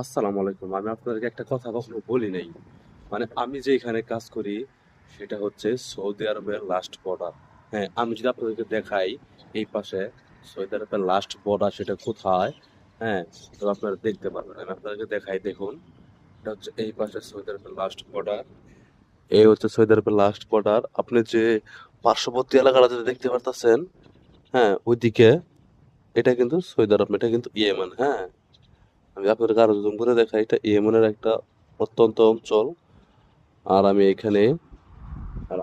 আসসালামু আলাইকুম। আমি আপনাদেরকে একটা কথা কখনো বলি নাই। মানে আমি যে এখানে কাজ করি সেটা হচ্ছে সৌদি আরবের লাস্ট বর্ডার। হ্যাঁ, আমি যদি আপনাদেরকে দেখাই এই পাশে সৌদি আরবের লাস্ট বর্ডার সেটা কোথায়? হ্যাঁ, তো আপনারা দেখতে পারবেন। আমি আপনাদেরকে দেখাই দেখুন। এটা হচ্ছে এই পাশে সৌদি আরবের লাস্ট বর্ডার। এই হচ্ছে সৌদি আরবের লাস্ট বর্ডার। আপনি যে পার্শ্ববর্তী এলাকাটা যেটা দেখতে পারতেছেন, হ্যাঁ, ওইদিকে এটা কিন্তু সৌদি আরব না, এটা কিন্তু ইয়েমেন। হ্যাঁ, আমি আপনাদেরকে আরো জুম করে দেখাই, এটা ইয়েমেনের একটা প্রত্যন্ত অঞ্চল। আর আমি এখানে আর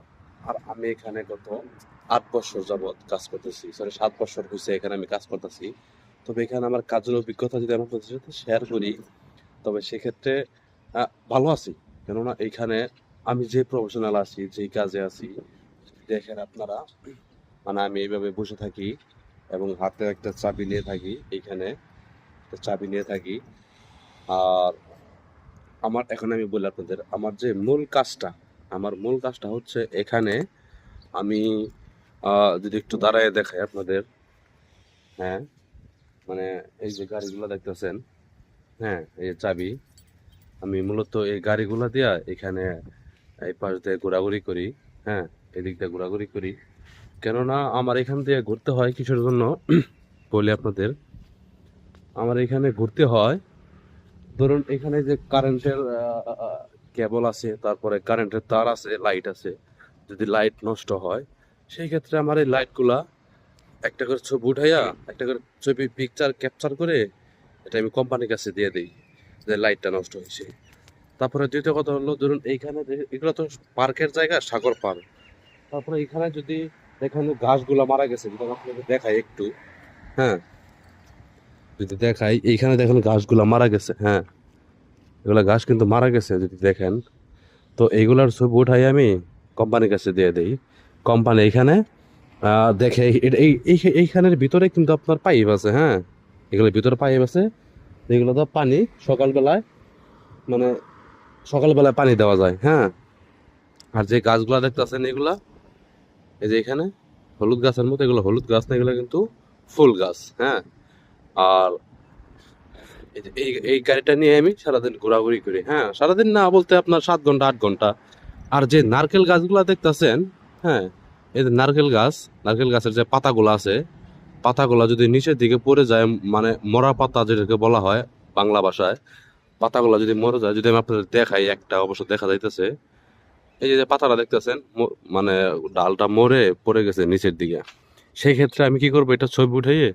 আর আমি এখানে গত 8 বছর যাবৎ কাজ করতেছি, সরি 7 বছর হয়েছে এখানে আমি কাজ করতেছি। তবে এখানে আমার কাজের অভিজ্ঞতা যদি আমি আপনাদের সাথে শেয়ার করি, তবে সেক্ষেত্রে ভালো আছি। কেননা এইখানে আমি যে প্রফেশনাল আছি, যেই কাজে আছি, দেখেন আপনারা, মানে আমি এইভাবে বসে থাকি এবং হাতে একটা চাবি নিয়ে থাকি। এইখানে একটা চাবি নিয়ে থাকি। আর এখন আমি বলি আপনাদের আমার যে মূল কাজটা হচ্ছে এখানে আমি যদি একটু দাঁড়ায় দেখাই আপনাদের। হ্যাঁ, মানে এই যে গাড়িগুলো দেখতেছেন, হ্যাঁ, এই যে চাবি, আমি মূলত এই গাড়িগুলো দিয়া এখানে এই পাশ দিয়ে ঘোরাঘুরি করি। হ্যাঁ, এদিক দিয়ে ঘোরাঘুরি করি, কেননা আমার এখান দিয়ে ঘুরতে হয় কিসের জন্য বলি আপনাদের। আমার এখানে ঘুরতে হয়, ধরুন এখানে যে কারেন্টের কেবল আছে, তারপরে কারেন্টের তার আছে, লাইট আছে। যদি লাইট নষ্ট হয় সেই ক্ষেত্রে আমার এই লাইটগুলা একটা করে ছবি উঠাইয়া একটা করে ছবি পিকচার ক্যাপচার করে এটা আমি কোম্পানির কাছে দিয়ে দিই যে লাইটটা নষ্ট হয়েছে। তারপরে দ্বিতীয় কথা হলো, ধরুন এইখানে এগুলো তো পার্কের জায়গা, সাগর পার্ক। তারপরে এখানে যদি এখানে গাছগুলা মারা গেছে, যদি আপনাকে দেখাই একটু, হ্যাঁ, যদি দেখাই এইখানে দেখেন গাছগুলা মারা গেছে। হ্যাঁ, এগুলা গাছ কিন্তু মারা গেছে যদি দেখেন। তো এইগুলার ছবি উঠাই আমি কোম্পানির কাছে দিয়ে দিই। কোম্পানি এখানে দেখে এইখানের ভিতরে কিন্তু আপনার পাইপ আছে। হ্যাঁ, এগুলোর ভিতরে পাইপ আছে, যেগুলো তো পানি সকালবেলায়, মানে সকালবেলায় পানি দেওয়া যায়। হ্যাঁ, আর যে গাছগুলা দেখতেছেন এগুলা, এই যে এখানে হলুদ গাছের মতো, এগুলো হলুদ গাছ না, এগুলো কিন্তু ফুল গাছ। হ্যাঁ, আর এই গাড়িটা নিয়ে আমি সারাদিন ঘোরাঘুরি করি। হ্যাঁ, সারাদিন না বলতে আপনার 7 ঘন্টা 8 ঘন্টা। আর যে নারকেল গাছগুলা দেখতেছেন, হ্যাঁ, এই যে নারকেল গাছের যে পাতাগুলো আছে, পাতাগুলা যদি নিচের দিকে পড়ে যায়, মানে মরা পাতা যেটাকে বলা হয় বাংলা ভাষায়, পাতাগুলা যদি মরে যায়, যদি আমি আপনাদের দেখাই, একটা অবশ্য দেখা যাইতেছে, এই যে পাতাটা দেখতেছেন, মানে ডালটা মরে পড়ে গেছে নিচের দিকে। সেই ক্ষেত্রে আমি কি করবো, এটা ছবি উঠিয়ে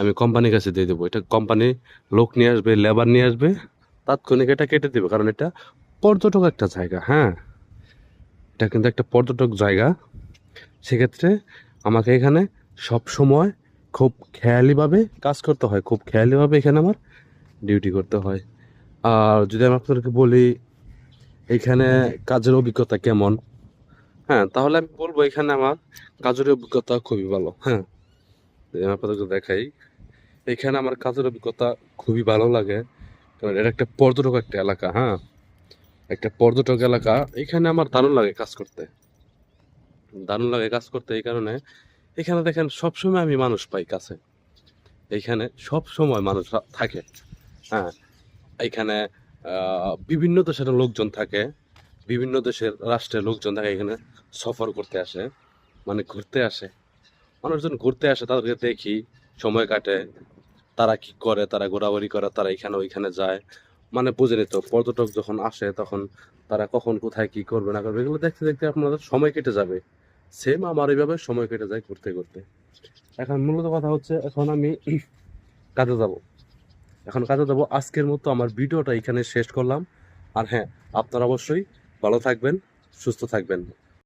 আমি কোম্পানির কাছে দিয়ে দেবো। এটা কোম্পানি লোক নিয়ে আসবে, লেবার নিয়ে আসবে, তাৎক্ষণিক এটা কেটে দেবে, কারণ এটা পর্যটক একটা জায়গা। হ্যাঁ, এটা কিন্তু একটা পর্যটক জায়গা। সেক্ষেত্রে আমাকে এখানে সব সময় খুব খেয়ালিভাবে কাজ করতে হয়, খুব খেয়ালিভাবে এখানে আমার ডিউটি করতে হয়। আর যদি আমি আপনাদেরকে বলি এখানে কাজের অভিজ্ঞতা কেমন, হ্যাঁ, তাহলে আমি বলবো এখানে আমার কাজের অভিজ্ঞতা খুবই ভালো। হ্যাঁ, যদি আমি আপনাদেরকে দেখাই, এখানে আমার কাজের অভিজ্ঞতা খুবই ভালো লাগে, কারণ এটা একটা পর্যটক একটা এলাকা। হ্যাঁ, একটা পর্যটক এলাকা, এখানে আমার দারুণ লাগে কাজ করতে, দারুণ লাগে কাজ করতে। এই কারণে এখানে দেখেন সবসময় আমি মানুষ পাই কাছে, এইখানে সব সময় মানুষ থাকে। হ্যাঁ, এইখানে বিভিন্ন দেশের লোকজন থাকে, বিভিন্ন দেশের রাষ্ট্রের লোকজন থাকে এখানে, সফর করতে আসে, মানে ঘুরতে আসে। মানুষজন ঘুরতে আসে, তাদেরকে দেখি, সময় কাটে, তারা কি করে, তারা ঘোরাঘুরি করে, তারা এখানে ওইখানে যায়। মানে বুঝেনি তো, পর্যটক যখন আসে তখন তারা কখন কোথায় কি করবে না করবে এগুলো দেখতে দেখতে আপনাদের সময় কেটে যাবে। সেম আমার এইভাবে সময় কেটে যায় ঘুরতে ঘুরতে। এখন মূলত কথা হচ্ছে, এখন আমি কাজে যাব, আজকের মতো আমার ভিডিওটা এখানে শেষ করলাম। আর হ্যাঁ, আপনারা অবশ্যই ভালো থাকবেন, সুস্থ থাকবেন।